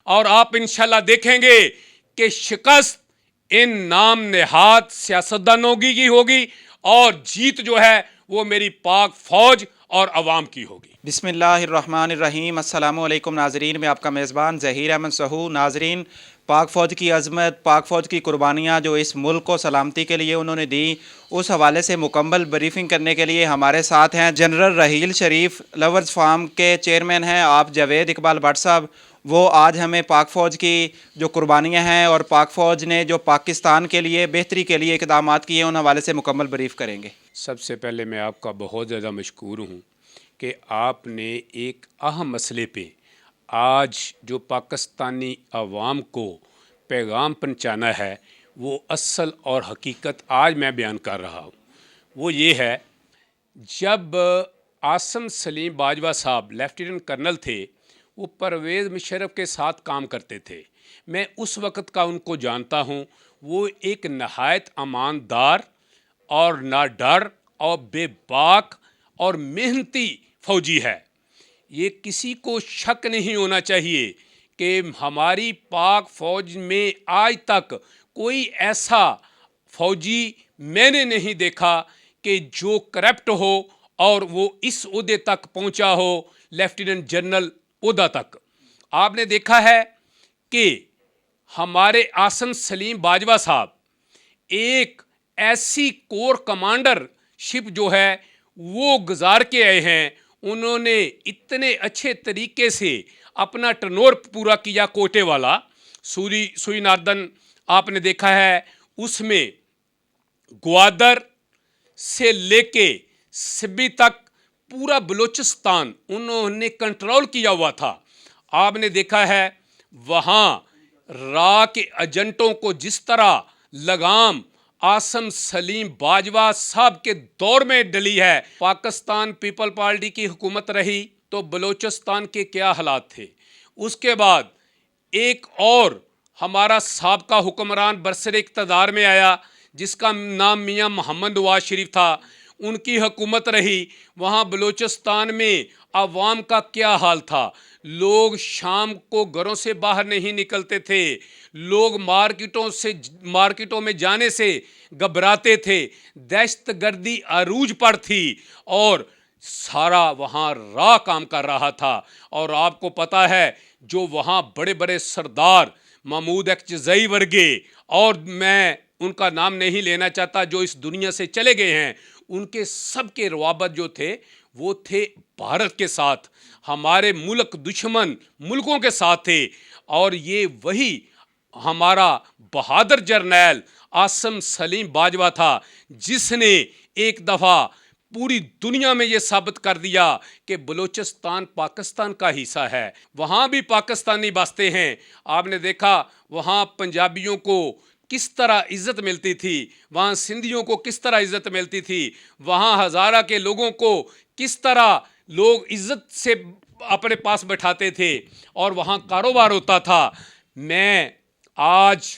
اور آپ انشاءاللہ دیکھیں گے کہ شکست ان نام نہاد سیاستدانوں کی ہوگی اور جیت جو ہے وہ میری پاک فوج اور عوام کی ہوگی۔ بسم اللہ الرحمن الرحیم۔ السلام علیکم ناظرین، میں آپ کا میزبان ظہیر احمد سہو۔ ناظرین، پاک فوج کی عظمت، پاک فوج کی قربانیاں جو اس ملک کو سلامتی کے لیے انہوں نے دی، اس حوالے سے مکمل بریفنگ کرنے کے لیے ہمارے ساتھ ہیں جنرل رحیل شریف، لورز فارم کے چیئرمین ہیں آپ جاوید اقبال بٹ صاحب۔ وہ آج ہمیں پاک فوج کی جو قربانیاں ہیں اور پاک فوج نے جو پاکستان کے لیے بہتری کے لیے اقدامات کیے ہیں ان حوالے سے مکمل بریف کریں گے۔ سب سے پہلے میں آپ کا بہت زیادہ مشکور ہوں کہ آپ نے ایک اہم مسئلے پہ آج جو پاکستانی عوام کو پیغام پہنچانا ہے وہ اصل اور حقیقت آج میں بیان کر رہا ہوں۔ وہ یہ ہے، جب عاصم سلیم باجوہ صاحب لیفٹیننٹ کرنل تھے، وہ پرویز مشرف کے ساتھ کام کرتے تھے۔ میں اس وقت کا ان کو جانتا ہوں۔ وہ ایک نہایت ایماندار اور نہ ڈر اور بے باک اور محنتی فوجی ہے۔ یہ کسی کو شک نہیں ہونا چاہیے کہ ہماری پاک فوج میں آج تک کوئی ایسا فوجی میں نے نہیں دیکھا کہ جو کرپٹ ہو اور وہ اس عہدے تک پہنچا ہو، لیفٹیننٹ جنرل عہدہ تک۔ آپ نے دیکھا ہے کہ ہمارے عاصم سلیم باجوہ صاحب ایک ایسی کور کمانڈر شپ جو ہے وہ گزار کے آئے ہیں۔ انہوں نے اتنے اچھے طریقے سے اپنا ٹرنور پورا کیا کوٹے والا، سوئی ناردن آپ نے دیکھا ہے، اس میں گوادر سے لے کے سبی تک پورا بلوچستان انہوں نے کنٹرول کیا ہوا تھا۔ آپ نے دیکھا ہے وہاں را کے ایجنٹوں کو جس طرح لگام عاصم سلیم باجوہ صاحب کے دور میں ڈلی ہے۔ پاکستان پیپل پارٹی کی حکومت رہی تو بلوچستان کے کیا حالات تھے۔ اس کے بعد ایک اور ہمارا سابقہ حکمران برسر اقتدار میں آیا جس کا نام میاں محمد نواز شریف تھا، ان کی حکومت رہی۔ وہاں بلوچستان میں عوام کا کیا حال تھا، لوگ شام کو گھروں سے باہر نہیں نکلتے تھے، لوگ مارکیٹوں میں جانے سے گھبراتے تھے، دہشت گردی عروج پر تھی اور سارا وہاں راہ کام کر رہا تھا۔ اور آپ کو پتہ ہے جو وہاں بڑے بڑے سردار محمود اقچزئی ورگے، اور میں ان کا نام نہیں لینا چاہتا، جو اس دنیا سے چلے گئے ہیں، ان کے سب کے روابط جو تھے وہ تھے بھارت کے ساتھ، ہمارے ملک دشمن ملکوں کے ساتھ تھے۔ اور یہ وہی ہمارا بہادر جرنیل عاصم سلیم باجوہ تھا جس نے ایک دفعہ پوری دنیا میں یہ ثابت کر دیا کہ بلوچستان پاکستان کا حصہ ہے، وہاں بھی پاکستانی بستے ہیں۔ آپ نے دیکھا وہاں پنجابیوں کو کس طرح عزت ملتی تھی، وہاں سندھیوں کو کس طرح عزت ملتی تھی، وہاں ہزارہ کے لوگوں کو کس طرح لوگ عزت سے اپنے پاس بٹھاتے تھے اور وہاں کاروبار ہوتا تھا۔ میں آج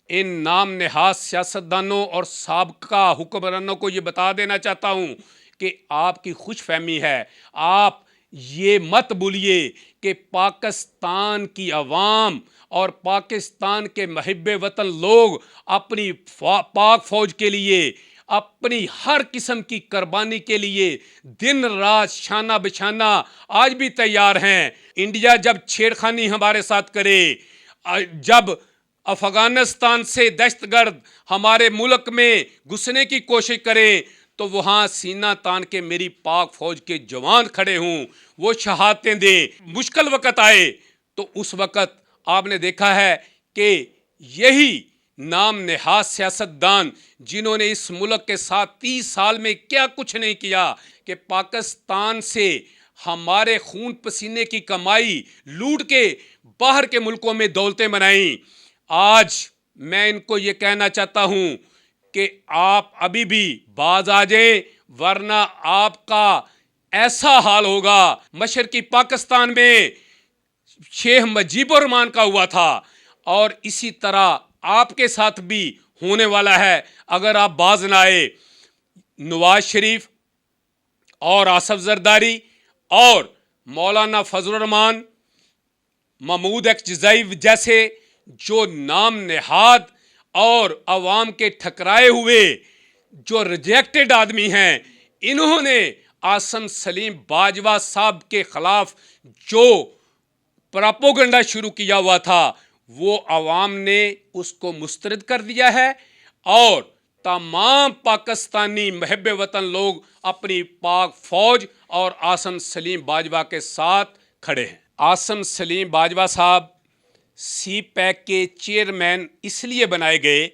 ان نام نہاد سیاستدانوں اور سابقہ حکمرانوں کو یہ بتا دینا چاہتا ہوں کہ آپ کی خوش فہمی ہے۔ آپ یہ مت بھولیے کہ پاکستان کی عوام اور پاکستان کے محب وطن لوگ اپنی پاک فوج کے لیے اپنی ہر قسم کی قربانی کے لیے دن رات شانہ بشانہ آج بھی تیار ہیں۔ انڈیا جب چھیڑخانی ہمارے ساتھ کرے، جب افغانستان سے دہشت گرد ہمارے ملک میں گھسنے کی کوشش کرے، تو وہاں سینہ تان کے میری پاک فوج کے جوان کھڑے ہوں، وہ شہادتیں دیں۔ مشکل وقت آئے تو اس وقت آپ نے دیکھا ہے کہ یہی نام نہاد سیاستدان جنہوں نے اس ملک کے ساتھ 30 سال میں کیا کچھ نہیں کیا کہ پاکستان سے ہمارے خون پسینے کی کمائی لوٹ کے باہر کے ملکوں میں دولتیں بنائیں۔ آج میں ان کو یہ کہنا چاہتا ہوں کہ آپ ابھی بھی باز آ جائیں، ورنہ آپ کا ایسا حال ہوگا مشرقی پاکستان میں شیخ مجیب الرحمان کا ہوا تھا، اور اسی طرح آپ کے ساتھ بھی ہونے والا ہے اگر آپ باز نہ آئے۔ نواز شریف اور آصف زرداری اور مولانا فضل الرحمان محمود اکجزائی جیسے جو نام نہاد اور عوام کے ٹھکرائے ہوئے جو ریجیکٹڈ آدمی ہیں، انہوں نے عاصم سلیم باجوہ صاحب کے خلاف جو پراپوگنڈا شروع کیا ہوا تھا وہ عوام نے اس کو مسترد کر دیا ہے، اور تمام پاکستانی محب وطن لوگ اپنی پاک فوج اور عاصم سلیم باجوہ کے ساتھ کھڑے ہیں۔ عاصم سلیم باجوہ صاحب سی پیک کے چیئرمین اس لیے بنائے گئے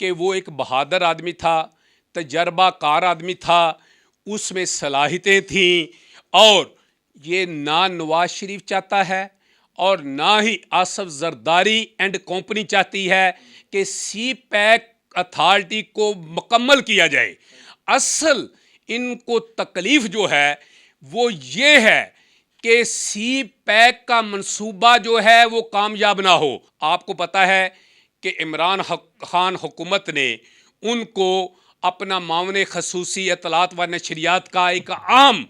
کہ وہ ایک بہادر آدمی تھا، تجربہ کار آدمی تھا، اس میں صلاحیتیں تھیں، اور یہ نہ نواز شریف چاہتا ہے اور نہ ہی آصف زرداری اینڈ کمپنی چاہتی ہے کہ سی پیک اتھارٹی کو مکمل کیا جائے۔ اصل ان کو تکلیف جو ہے وہ یہ ہے کہ سی پیک کا منصوبہ جو ہے وہ کامیاب نہ ہو۔ آپ کو پتہ ہے کہ عمران خان حکومت نے ان کو اپنا معاون خصوصی اطلاعات و نشریات کا ایک عام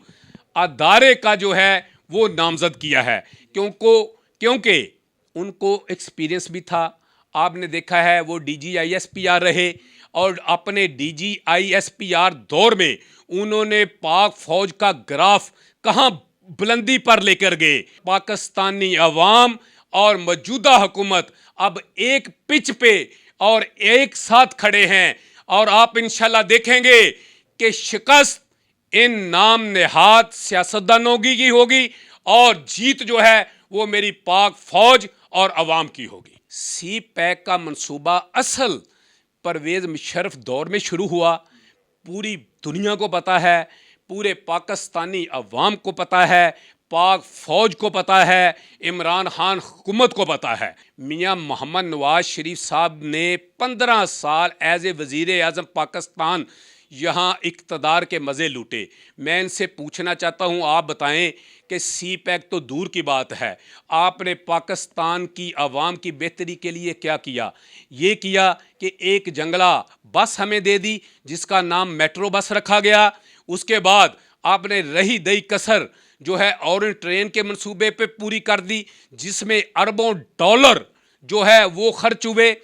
ادارے کا جو ہے وہ نامزد کیا ہے، کیونکہ ان کو ایکسپیرینس بھی تھا۔ آپ نے دیکھا ہے وہ D G I S P R رہے، اور اپنے D G I S P R دور میں انہوں نے پاک فوج کا گراف کہاں بلندی پر لے کر گئے۔ پاکستانی عوام اور موجودہ حکومت اب ایک پچ پہ اور ایک ساتھ کھڑے ہیں، اور آپ انشاءاللہ دیکھیں گے کہ شکست ان نام نہاد سیاستدانوں کی ہوگی، اور جیت جو ہے وہ میری پاک فوج اور عوام کی ہوگی۔ سی پیک کا منصوبہ اصل پرویز مشرف دور میں شروع ہوا، پوری دنیا کو پتہ ہے، پورے پاکستانی عوام کو پتہ ہے، پاک فوج کو پتہ ہے، عمران خان حکومت کو پتہ ہے۔ میاں محمد نواز شریف صاحب نے 15 سال ایز اے وزیر اعظم پاکستان یہاں اقتدار کے مزے لوٹے۔ میں ان سے پوچھنا چاہتا ہوں، آپ بتائیں کہ سی پیک تو دور کی بات ہے، آپ نے پاکستان کی عوام کی بہتری کے لیے کیا کیا؟ یہ کیا کہ ایک جنگلہ بس ہمیں دے دی جس کا نام میٹرو بس رکھا گیا۔ اس کے بعد آپ نے رہی دئی کسر جو ہے اورنج ٹرین کے منصوبے پہ پوری کر دی، جس میں اربوں ڈالر جو ہے وہ خرچ ہوئے،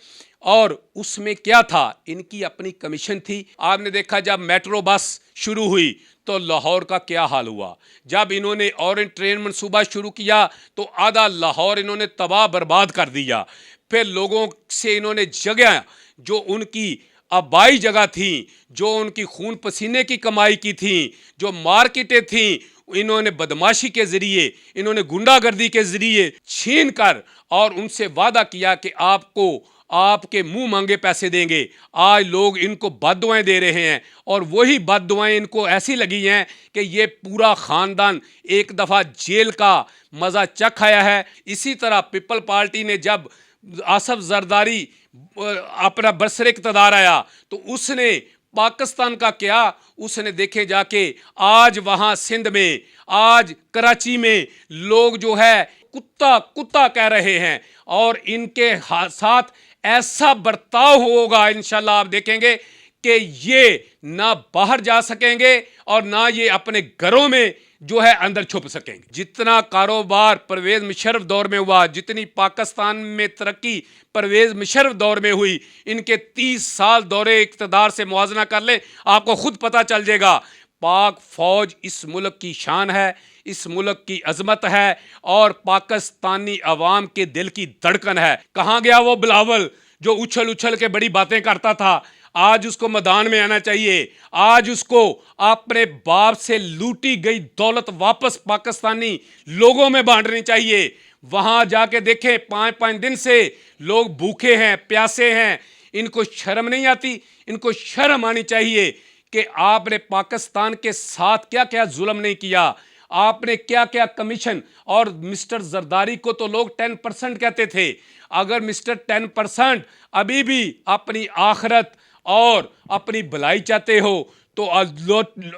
اور اس میں کیا تھا؟ ان کی اپنی کمیشن تھی۔ آپ نے دیکھا جب میٹرو بس شروع ہوئی تو لاہور کا کیا حال ہوا، جب انہوں نے اورنج ٹرین منصوبہ شروع کیا تو آدھا لاہور انہوں نے تباہ برباد کر دیا۔ پھر لوگوں سے انہوں نے جگہ جو ان کی آبائی جگہ تھیں، جو ان کی خون پسینے کی کمائی کی تھیں، جو مارکیٹیں تھیں، انہوں نے بدماشی کے ذریعے، انہوں نے گنڈا گردی کے ذریعے چھین کر اور ان سے وعدہ کیا کہ آپ کو آپ کے منہ مانگے پیسے دیں گے۔ آج لوگ ان کو بد دعائیں دے رہے ہیں، اور وہی بد دعائیں ان کو ایسی لگی ہیں کہ یہ پورا خاندان ایک دفعہ جیل کا مزہ چکھ آیا ہے۔ اسی طرح پیپل پارٹی نے جب آصف زرداری اپنا برسر اقتدار آیا تو اس نے پاکستان کا کیا، اس نے دیکھے جا کے آج وہاں سندھ میں، آج کراچی میں لوگ جو ہے کتا کہہ رہے ہیں، اور ان کے ساتھ ایسا برتاؤ ہوگا انشاءاللہ آپ دیکھیں گے کہ یہ نہ باہر جا سکیں گے اور نہ یہ اپنے گھروں میں جو ہے اندر چھپ سکیں گے۔ جتنا کاروبار پرویز مشرف دور میں ہوا، جتنی پاکستان میں ترقی پرویز مشرف دور میں ہوئی، ان کے 30 سال دورے اقتدار سے موازنہ کر لیں، آپ کو خود پتہ چل جائے گا۔ پاک فوج اس ملک کی شان ہے، اس ملک کی عظمت ہے، اور پاکستانی عوام کے دل کی دھڑکن ہے۔ کہاں گیا وہ بلاول جو اچھل کے بڑی باتیں کرتا تھا؟ آج اس کو میدان میں آنا چاہیے، آج اس کو اپنے باپ سے لوٹی گئی دولت واپس پاکستانی لوگوں میں بانٹنی چاہیے۔ وہاں جا کے دیکھیں 5 دن سے لوگ بھوکے ہیں، پیاسے ہیں، ان کو شرم نہیں آتی؟ ان کو شرم آنی چاہیے کہ آپ نے پاکستان کے ساتھ کیا کیا ظلم نہیں کیا، آپ نے کیا کیا کمیشن، اور مسٹر زرداری کو تو لوگ 10% کہتے تھے۔ اگر مسٹر 10% ابھی بھی اپنی آخرت اور اپنی بھلائی چاہتے ہو تو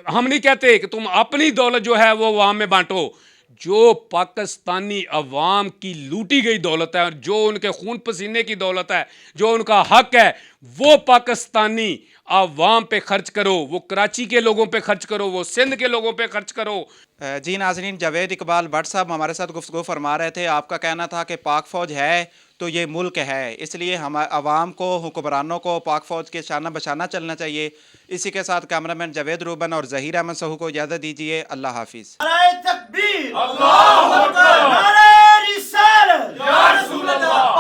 ہم نہیں کہتے کہ تم اپنی دولت جو ہے وہ وہاں میں بانٹو۔ جو پاکستانی عوام کی لوٹی گئی دولت ہے اور جو ان کے خون پسینے کی دولت ہے، جو ان کا حق ہے، وہ پاکستانی عوام پہ خرچ کرو، وہ کراچی کے لوگوں پہ خرچ کرو، وہ سندھ کے لوگوں پہ خرچ کرو۔ جی ناظرین، جاوید اقبال بٹ صاحب ہمارے ساتھ گفتگو فرما رہے تھے۔ آپ کا کہنا تھا کہ پاک فوج ہے تو یہ ملک ہے، اس لیے ہم عوام کو، حکمرانوں کو پاک فوج کے شانہ بشانہ چلنا چاہیے۔ اسی کے ساتھ کیمرامین جاوید روبن اور ظہیر احمد سہو کو اجازت دیجیے۔ اللہ حافظ۔ نعرہ تکبیر، اللہ اکبر، نعرہ رسالت، یا رسول اللہ۔